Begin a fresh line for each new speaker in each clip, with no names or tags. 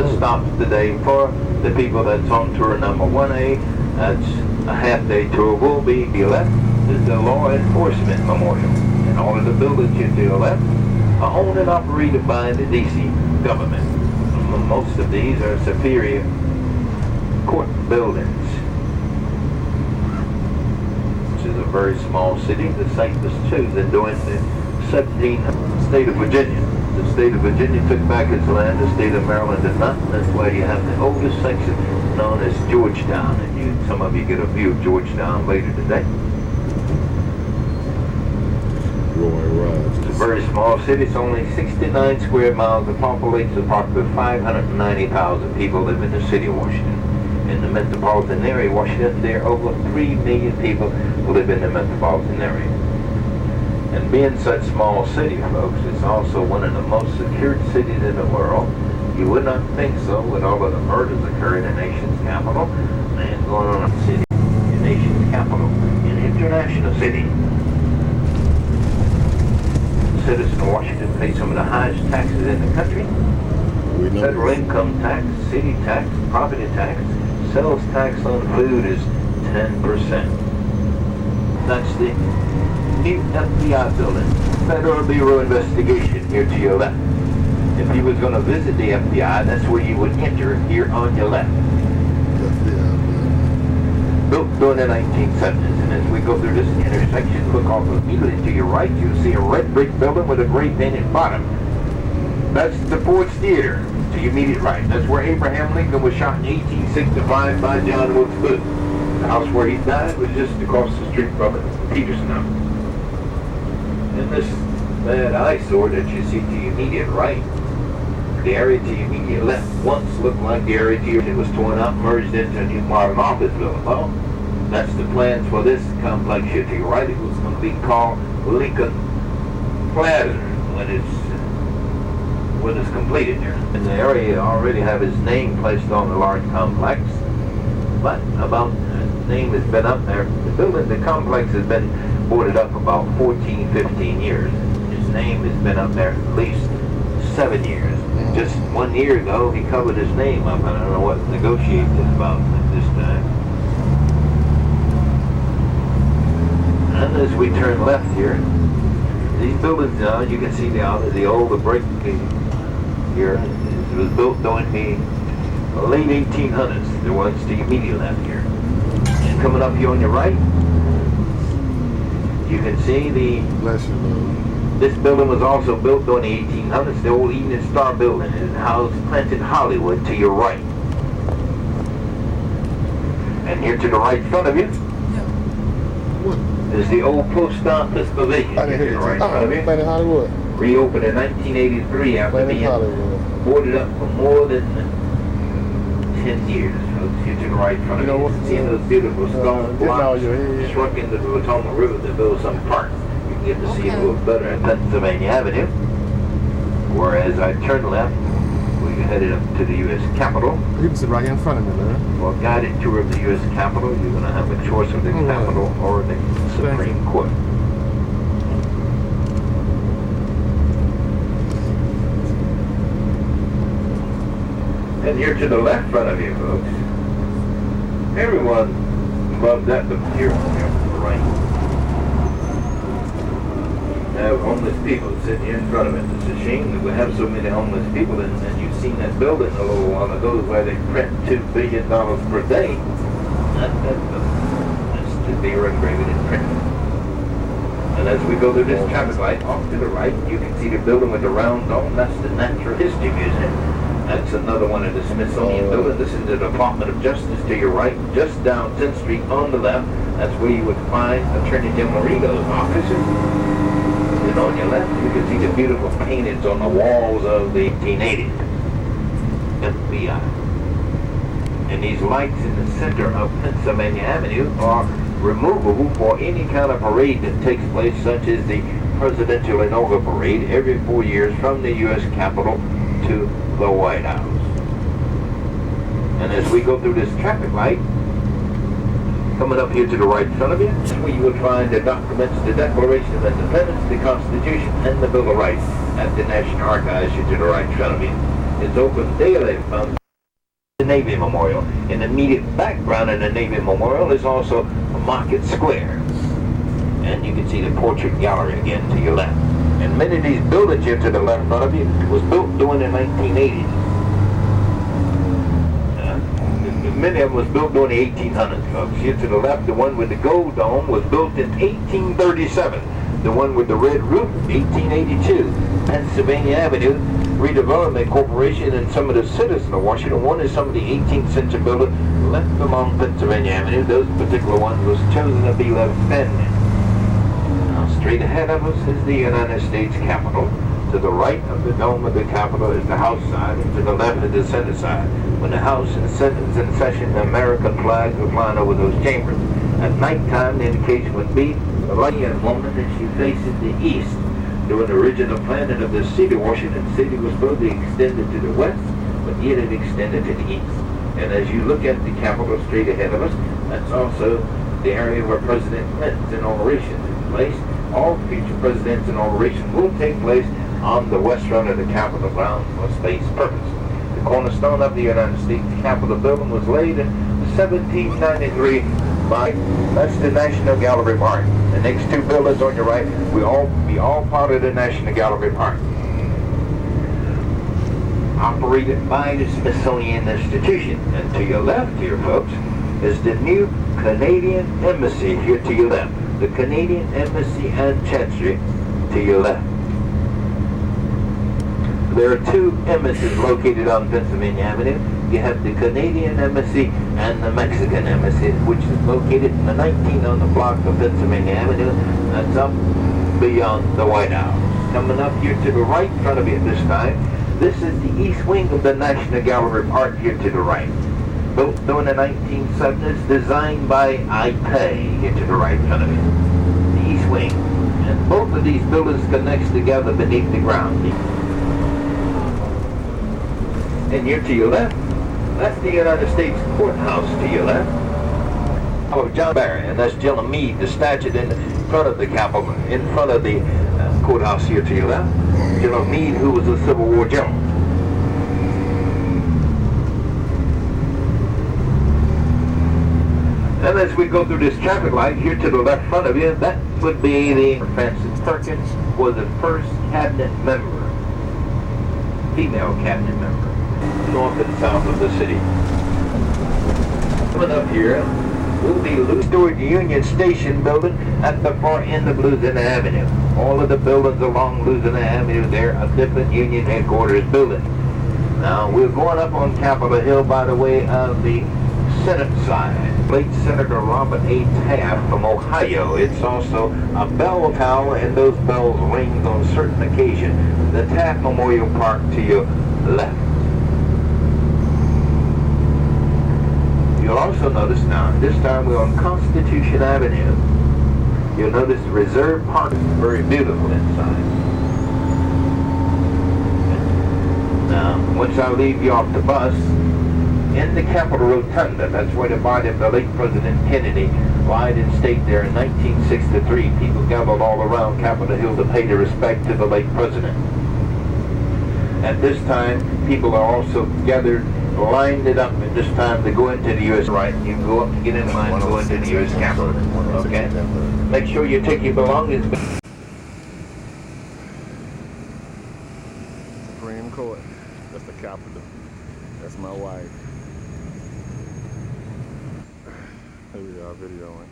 of stops today for the people that's on tour number 1A. That's a half-day tour. Will be to your left is the Law Enforcement Memorial. And all of the buildings to your left are owned and operated by the D.C. government. Most of these are superior court buildings. This is a very small city. The site was chosen during the 17th state of Virginia. The state of Virginia took back its land. The state of Maryland did not. That's why you have the oldest section known as Georgetown. And some of you get a view of Georgetown later today. It's a very small city. It's only 69 square miles. It populates approximately 590,000 people live in the city of Washington. In the metropolitan area of Washington, there are over 3 million people who live in the metropolitan area. And being such a small city, folks, it's also one of the most secured cities in the world. You would not think so with all of the murders occurring in the nation's capital and going on in the city, the nation's capital, an international city. Citizens of Washington pay some of the highest taxes in the country. Federal income tax, city tax, property tax, sales tax on food is 10%. That's the new FBI building, Federal Bureau of Investigation, here to your left. If you was going to visit the FBI, that's where you would enter, here on your left. Built during the 1970s, and as we go through this intersection, look off immediately to your right, you'll see a red brick building with a gray painted bottom. That's the Ford's Theater to your immediate right. That's where Abraham Lincoln was shot in 1865 by John Wilkes Booth. The house where he died was just across the street from it, Peterson House. And this bad eyesore that you see to your immediate right, the area to your immediate left, once looked like the area to your right. It was torn up, merged into a new modern office building. Well, that's the plans for this complex here to your right. It was going to be called Lincoln Plaza when it's completed here. And the area already have his name placed on the large complex, but about his name has been up there. The complex has been boarded up about 14, 15 years. His name has been up there at least 7 years. Just 1 year ago, he covered his name up. I don't know what negotiating is about at this time. And as we turn left here, these buildings now, you can see the older brick here. It was built during the late 1800s. The ones to your immediate left here. And coming up here on your right, you can see this building was also built during the 1800s, the old Evening Star building. It housed Planted Hollywood to your right. And here to the right front of you is the old post office pavilion. Here to the right front of you.
Planted Hollywood.
Reopened in 1983 after being boarded up for more than 10 years. Here to the right front of you. Seeing those beautiful stone blocks shrunk into the Potomac River to build some park. You get to see it a little better at Pennsylvania Avenue. Whereas I turned left, we headed up to the U.S. Capitol.
You can sit right here in front of me, man.
For a guided tour of the U.S. Capitol, you're going to have a choice of the Capitol or the Supreme Court. And here to the left front of you, folks, everyone loved that, but here to the right. Have homeless people sitting here in front of it. It's a shame that we have so many homeless people, and you've seen that building a little while ago where they print $2 billion per day. That's to be engraved in print. And as we go through this traffic light, off to the right, you can see the building with the round dome. That's the Natural History Museum. That's another one of the Smithsonian buildings. This is the Department of Justice to your right, just down 10th Street on the left. That's where you would find Attorney General Rigo's office. And on your left, you can see the beautiful paintings on the walls of the 1880s FBI. And these lights in the center of Pennsylvania Avenue are removable for any kind of parade that takes place, such as the Presidential Inaugural Parade every 4 years from the U.S. Capitol to the White House. And as we go through this traffic light, coming up here to the right front of you, where you will find the documents, the Declaration of Independence, the Constitution, and the Bill of Rights at the National Archives here to the right front of you. is open daily from the Navy Memorial. In the immediate background of the Navy Memorial is also a Market Square. And you can see the portrait gallery again to your left. And many of these buildings here to the left front of you was built during the 1980s. Many of them was built during the 1800s, folks. Here to the left, the one with the gold dome was built in 1837. The one with the red roof, 1882. Pennsylvania Avenue Redevelopment Corporation and some of the citizens of Washington wanted some of the 18th century buildings left along Pennsylvania Avenue. Those particular ones was chosen to be left standing. Now, straight ahead of us is the United States Capitol. To the right of the dome of the Capitol is the House side, and to the left is the Senate side. When the House and Senate is in session, the American flags will fly over those chambers. At nighttime, the indication would be the light woman as she faces the east. During the original planning of the city, Washington City was supposed to be extended to the west, but yet it extended to the east. And as you look at the Capitol straight ahead of us, that's also the area where President Clinton's inauguration took place. All future presidents' inaugurations will take place on the west front of the Capitol grounds for space purpose. The cornerstone of the United States Capitol building was laid in 1793 by, that's the National Gallery Park. The next two buildings on your right will be all part of the National Gallery Park. Operated by the Smithsonian Institution. And to your left here, folks, is the new Canadian Embassy here to your left. The Canadian Embassy and Chancery to your left. There are two embassies located on Pennsylvania Avenue. You have the Canadian Embassy and the Mexican Embassy, which is located in the 19 on the block of Pennsylvania Avenue. That's up beyond the White House. Coming up here to the right in front of you at this time, this is the east wing of the National Gallery Park here to the right. Built during the 1970s, designed by IP here to the right in front of you. The east wing. And both of these buildings connect together beneath the ground. And here to your left, that's the United States Courthouse to your left. Of John Barry, and that's General Meade, the statue in front of the Capitol, in front of the courthouse here to your left. General Meade, who was a Civil War general. And as we go through this traffic light here to the left front of you, that would be the Francis Perkins was the first cabinet member, female cabinet member, north and south of the city. Coming up here will be Stuart Union Station building at the far end of Louisiana Avenue. All of the buildings along Louisiana Avenue there are different Union headquarters buildings. Now we're going up on Capitol Hill by the way of the Senate side. Late Senator Robert A. Taft from Ohio. It's also a bell tower, and those bells ring on certain occasions. The Taft Memorial Park to your left. You'll also notice now, this time we're on Constitution Avenue. You'll notice the Reserve Park is very beautiful inside. Now, once I leave you off the bus, in the Capitol Rotunda, that's where the body of the late President Kennedy lied in state there in 1963. People gathered all around Capitol Hill to pay their respect to the late president. At this time, people are also gathered, lined it up at this time to go into the U.S. Right, you can go up and get in line and go into the U.S. Capitol. Okay? Make sure you take your belongings.
Supreme Court. That's the Capitol. That's my wife. Here we are videoing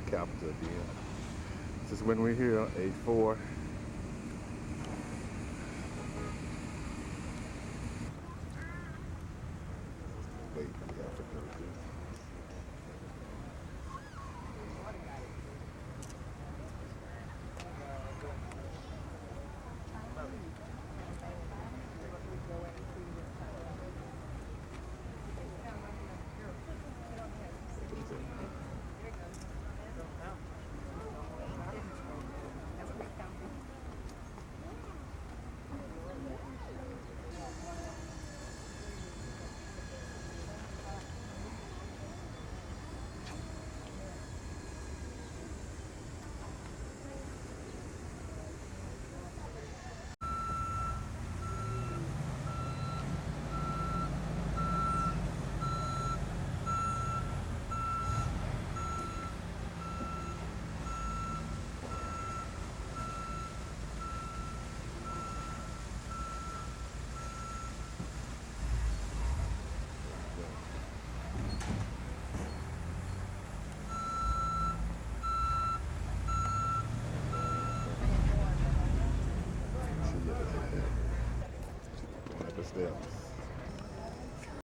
Capitol again. This is when we're here, 8-4. Wait, yeah, I forgot to do. steps.